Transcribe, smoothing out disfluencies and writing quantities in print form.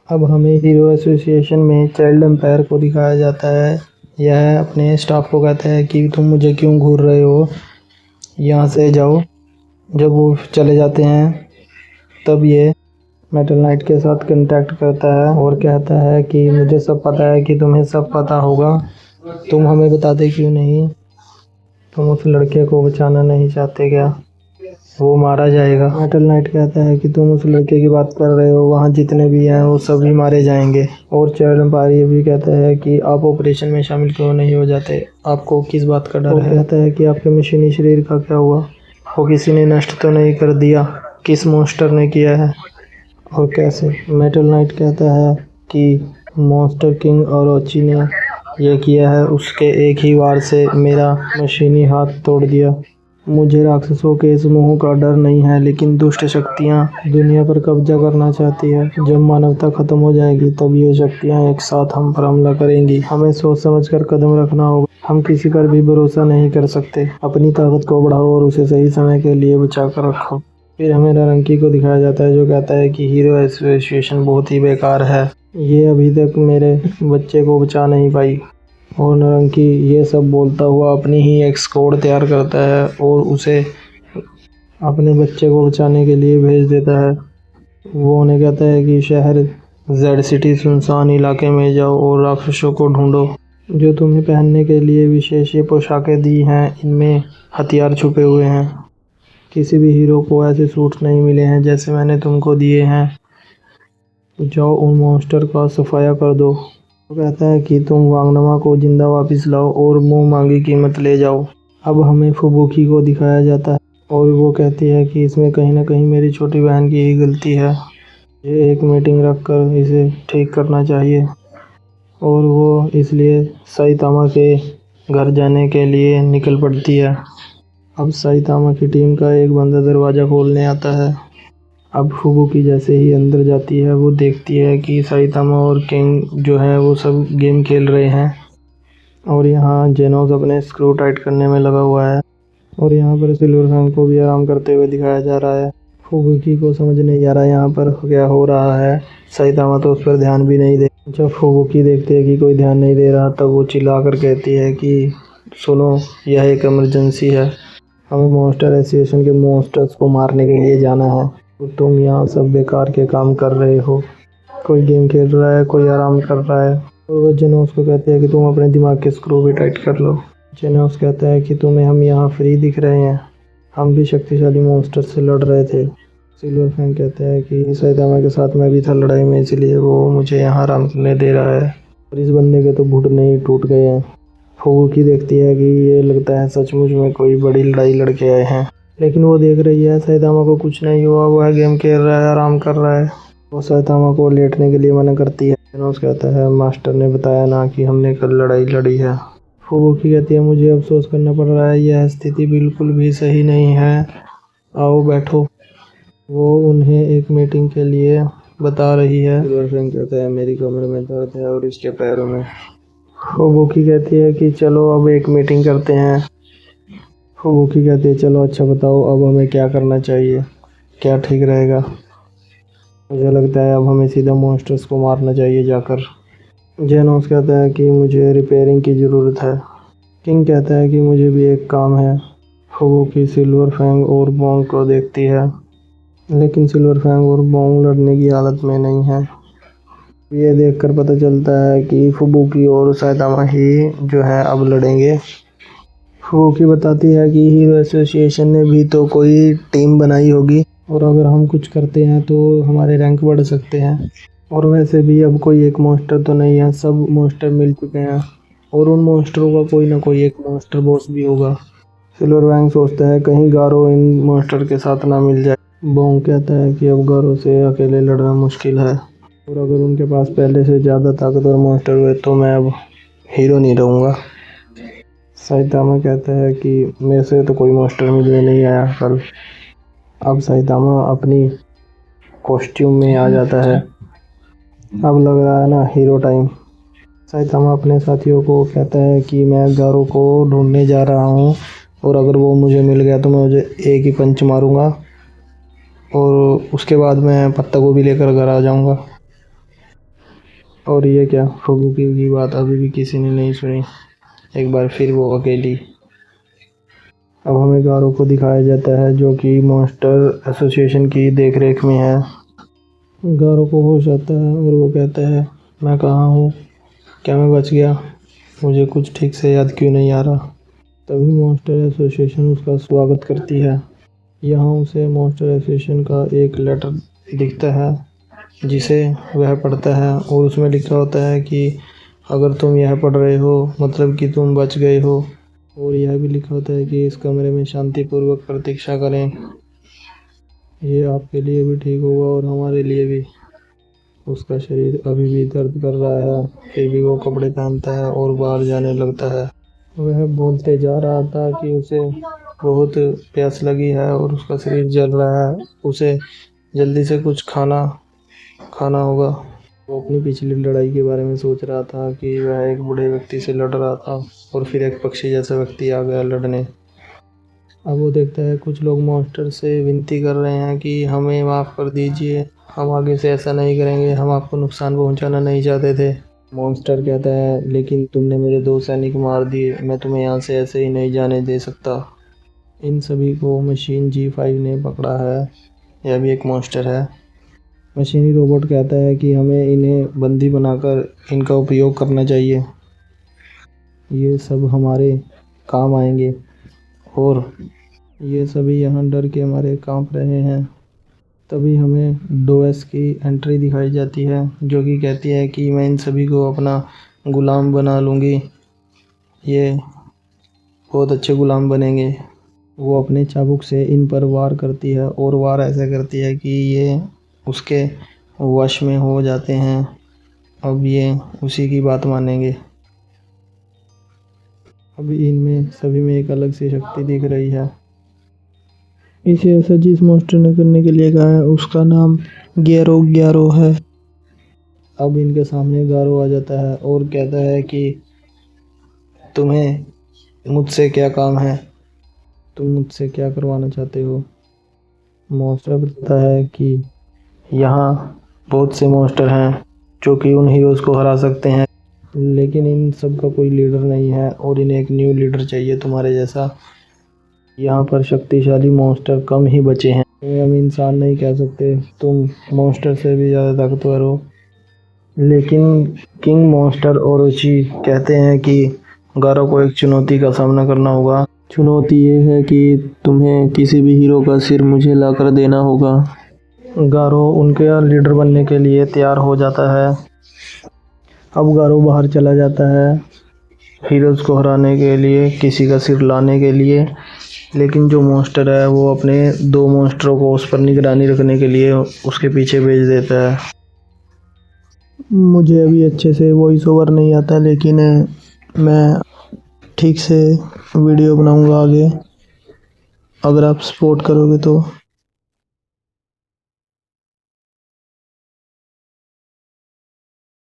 अब हमें hero association में चाइल्ड एम्पायर को दिखाया जाता है। यह अपने स्टाफ को कहता है कि तुम मुझे क्यों घूर रहे हो, यहाँ से जाओ। जब वो चले जाते हैं तब ये मेटल नाइट के साथ कांटेक्ट करता है और कहता है कि मुझे सब पता है कि तुम्हें सब पता होगा, तुम हमें बताते क्यों नहीं? तुम उस लड़के को बचाना नहीं चाहते क्या? वो मारा जाएगा। मेटल नाइट कहता है कि तुम उस लड़के की बात कर रहे हो, वहाँ जितने भी हैं वो सभी मारे जाएंगे। और चाइल्ड एम्पायर ये भी कहता है कि आप ऑपरेशन में शामिल क्यों नहीं हो जाते, आपको किस बात का डर है? कहता है कि आपके मशीनी शरीर का क्या हुआ, वो किसी ने नष्ट तो नहीं कर दिया? किस मॉन्स्टर ने किया है और कैसे? मेटल नाइट कहता है कि मॉन्स्टर किंग औरोची ने ये किया है, उसके एक ही वार से मेरा मशीनी हाथ तोड़ दिया। मुझे राक्षसों के इस मोह का डर नहीं है, लेकिन दुष्ट शक्तियाँ दुनिया पर कब्जा करना चाहती है। जब मानवता खत्म हो जाएगी तब ये शक्तियाँ एक साथ हम पर हमला करेंगी। हमें सोच समझ कर कदम रखना होगा। हम किसी पर भी भरोसा नहीं कर सकते। अपनी ताकत को बढ़ाओ और उसे सही समय के लिए बचा कर रखो। फिर हमें नारंगी को दिखाया जाता है जो कहता है कि हीरो एसोसिएशन बहुत ही बेकार है, ये अभी तक मेरे बच्चे को बचा नहीं पाई। और नारंगी ये सब बोलता हुआ अपनी ही एक स्क्वाड तैयार करता है और उसे अपने बच्चे को बचाने के लिए भेज देता है। वो उन्हें कहता है कि शहर जेड सिटी सुनसान इलाके में जाओ और राक्षसों को ढूंढो। जो तुम्हें पहनने के लिए विशेष ये पोशाकें दी हैं, इनमें हथियार छुपे हुए हैं। किसी भी हीरो को ऐसे सूट नहीं मिले हैं जैसे मैंने तुमको दिए हैं। जाओ उन मॉन्स्टर का सफाया कर दो। वो कहता है कि तुम वांगनमा को जिंदा वापस लाओ और मुंह मांगी कीमत ले जाओ। अब हमें फुबुकी को दिखाया जाता है और वो कहती है कि इसमें कहीं ना कहीं मेरी छोटी बहन की ही गलती है, ये एक मीटिंग रखकर इसे ठीक करना चाहिए। और वो इसलिए साइतामा के घर जाने के लिए निकल पड़ती है। अब साइतामा की टीम का एक बंदा दरवाज़ा खोलने आता है। अब फुबुकी जैसे ही अंदर जाती है वो देखती है कि साइतामा और किंग जो है वो सब गेम खेल रहे हैं और यहाँ जेनोस अपने स्क्रू टाइट करने में लगा हुआ है और यहाँ पर सिल्वर फैंग को भी आराम करते हुए दिखाया जा रहा है। फुबुकी को समझ नहीं आ रहा यहाँ पर क्या हो रहा है। साइतामा तो उस पर ध्यान भी नहीं दे। जब फुबुकी देखती है कि कोई ध्यान नहीं दे रहा तब वो चिल्ला कर कहती है कि सुनो, यह एक इमरजेंसी है, हमें मॉन्स्टर एसोसिएशन के मॉन्स्टर्स को मारने के लिए जाना है। तो तुम यहाँ सब बेकार के काम कर रहे हो। कोई गेम खेल रहा है, कोई आराम कर रहा है। और वो जेनोस को कहते हैं कि तुम अपने दिमाग के स्क्रू भी टाइट कर लो। जेनोस कहता है कि तुम्हें हम यहाँ फ्री दिख रहे हैं, हम भी शक्तिशाली मॉन्स्टर से लड़ रहे थे। सिल्वर फैंग कहता है कि साइतामा के साथ मैं भी था लड़ाई में, इसलिए वो मुझे यहाँ आराम करने दे रहा है और इस बंदे के तो घुटने ही टूट गए हैं। फुबुकी देखती है कि ये लगता है सचमुच में कोई बड़ी लड़ाई लड़के आए हैं, लेकिन वो देख रही है साइतामा को कुछ नहीं हुआ, वह गेम खेल रहा है, आराम कर रहा है। वो साइतामा को लेटने के लिए मना करती है। जेनोस कहता है मास्टर ने बताया ना कि हमने कल लड़ाई लड़ी है। फुबुकी कहती है मुझे अफसोस करना पड़ रहा है, यह स्थिति बिल्कुल भी सही नहीं है, आओ बैठो। वो उन्हें एक मीटिंग के लिए बता रही है। सिल्वर फैंग कहता है मेरी कमर में दर्द है और इसके पैरों में। फुबुकी कहती है कि चलो अब एक मीटिंग करते हैं। फुबुकी कहती है चलो अच्छा बताओ अब हमें क्या करना चाहिए, क्या ठीक रहेगा? मुझे लगता है अब हमें सीधा मॉन्स्टर्स को मारना चाहिए जाकर। जेनोस कहता है कि मुझे रिपेयरिंग की ज़रूरत है। किंग कहता है कि मुझे भी एक काम है। फुबुकी सिल्वर फैंग और बोंग को देखती है, लेकिन सिल्वर फैंग और बोंग लड़ने की हालत में नहीं है। ये देखकर पता चलता है कि फुबुकी और साइतामा ही जो है अब लड़ेंगे। फुबुकी बताती है कि हीरो एसोसिएशन ने भी तो कोई टीम बनाई होगी और अगर हम कुछ करते हैं तो हमारे रैंक बढ़ सकते हैं। और वैसे भी अब कोई एक मॉन्स्टर तो नहीं है, सब मॉन्स्टर मिल चुके हैं और उन मॉन्स्टरों का कोई ना कोई एक मॉन्स्टर बॉस भी होगा। सिल्वर फैंग सोचता है कहीं गारो इन मॉन्स्टर के साथ ना मिल जाए। बोंग कहता है कि अब गारो से अकेले लड़ना मुश्किल है और अगर उनके पास पहले से ज़्यादा ताकतवर मॉन्स्टर हुए तो मैं अब हीरो नहीं रहूँगा। साइतामा कहता है कि मेरे से तो कोई मॉन्स्टर मिलने नहीं आया कल। अब साइतामा अपनी कॉस्ट्यूम में आ जाता है। अब लग रहा है ना हीरो टाइम। साइतामा अपने साथियों को कहता है कि मैं गारो को ढूंढने जा रहा हूँ और अगर वो मुझे मिल गया तो मैं मुझे एक ही पंच मारूंगा और उसके बाद मैं पत्ता गोभी लेकर घर आ जाऊंगा। और ये क्या, फुगुकी की बात अभी भी किसी ने नहीं सुनी। एक बार फिर वो अकेली। अब हमें गारो को दिखाया जाता है जो कि मॉन्स्टर एसोसिएशन की देखरेख में है। गारो को होश आता है और वो कहता है, मैं कहाँ हूँ, क्या मैं बच गया, मुझे कुछ ठीक से याद क्यों नहीं आ रहा। तभी मॉन्स्टर एसोसिएशन उसका स्वागत करती है। यहाँ उसे मॉन्स्टर एसोसिएशन का एक लेटर दिखता है जिसे वह पढ़ता है और उसमें लिखा होता है कि अगर तुम यह पढ़ रहे हो मतलब कि तुम बच गए हो। और यह भी लिखा होता है कि इस कमरे में शांतिपूर्वक प्रतीक्षा करें, ये आपके लिए भी ठीक होगा और हमारे लिए भी। उसका शरीर अभी भी दर्द कर रहा है, फिर भी वो कपड़े पहनता है और बाहर जाने लगता है। वह बोलते जा रहा था कि उसे बहुत प्यास लगी है और उसका शरीर जल रहा है, उसे जल्दी से कुछ खाना होगा। वो अपनी पिछली लड़ाई के बारे में सोच रहा था कि वह एक बूढ़े व्यक्ति से लड़ रहा था और फिर एक पक्षी जैसा व्यक्ति आ गया लड़ने। अब वो देखता है कुछ लोग मॉन्स्टर से विनती कर रहे हैं कि हमें माफ़ कर दीजिए, हम आगे से ऐसा नहीं करेंगे, हम आपको नुकसान पहुंचाना नहीं चाहते थे। मॉन्स्टर कहता है, लेकिन तुमने मेरे 2 सैनिक मार दिए, मैं तुम्हें यहाँ से ऐसे ही नहीं जाने दे सकता। इन सभी को मशीन G5 ने पकड़ा है, यह भी एक मॉन्स्टर है। मशीनी रोबोट कहता है कि हमें इन्हें बंदी बनाकर इनका उपयोग करना चाहिए, ये सब हमारे काम आएंगे। और ये सभी यहाँ डर के मारे कांप रहे हैं। तभी हमें डोएस की एंट्री दिखाई जाती है जो कि कहती है कि मैं इन सभी को अपना गुलाम बना लूँगी, ये बहुत अच्छे गुलाम बनेंगे। वो अपने चाबुक से इन पर वार करती है और वार ऐसे करती है कि ये उसके वश में हो जाते हैं। अब ये उसी की बात मानेंगे। अभी इनमें सभी में एक अलग सी शक्ति दिख रही है। इसे ऐसा जिस मॉन्स्टर ने करने के लिए कहा है उसका नाम ग्यारो है। अब इनके सामने गारो आ जाता है और कहता है कि तुम्हें मुझसे क्या काम है, तुम मुझसे क्या करवाना चाहते हो। मॉन्स्टर बताता है कि यहाँ बहुत से मॉन्स्टर हैं जो कि उन हीरोज़ को हरा सकते हैं, लेकिन इन सब का कोई लीडर नहीं है और इन्हें एक न्यू लीडर चाहिए तुम्हारे जैसा। यहाँ पर शक्तिशाली मॉन्स्टर कम ही बचे हैं, हम इंसान नहीं कह सकते, तुम मॉन्स्टर से भी ज़्यादा ताकतवर हो। लेकिन किंग मॉन्स्टर ओरोची कहते हैं कि गारो को एक चुनौती का सामना करना होगा। चुनौती ये है कि तुम्हें किसी भी हीरो का सिर मुझे लाकर देना होगा। गारो उनके लीडर बनने के लिए तैयार हो जाता है। अब गारो बाहर चला जाता है हीरोज़ को हराने के लिए, किसी का सिर लाने के लिए। लेकिन जो मॉन्स्टर है वो अपने 2 मॉन्स्टरों को उस पर निगरानी रखने के लिए उसके पीछे भेज देता है। मुझे अभी अच्छे से वॉइस ओवर नहीं आता, लेकिन मैं ठीक से वीडियो बनाऊंगा आगे, अगर आप सपोर्ट करोगे तो।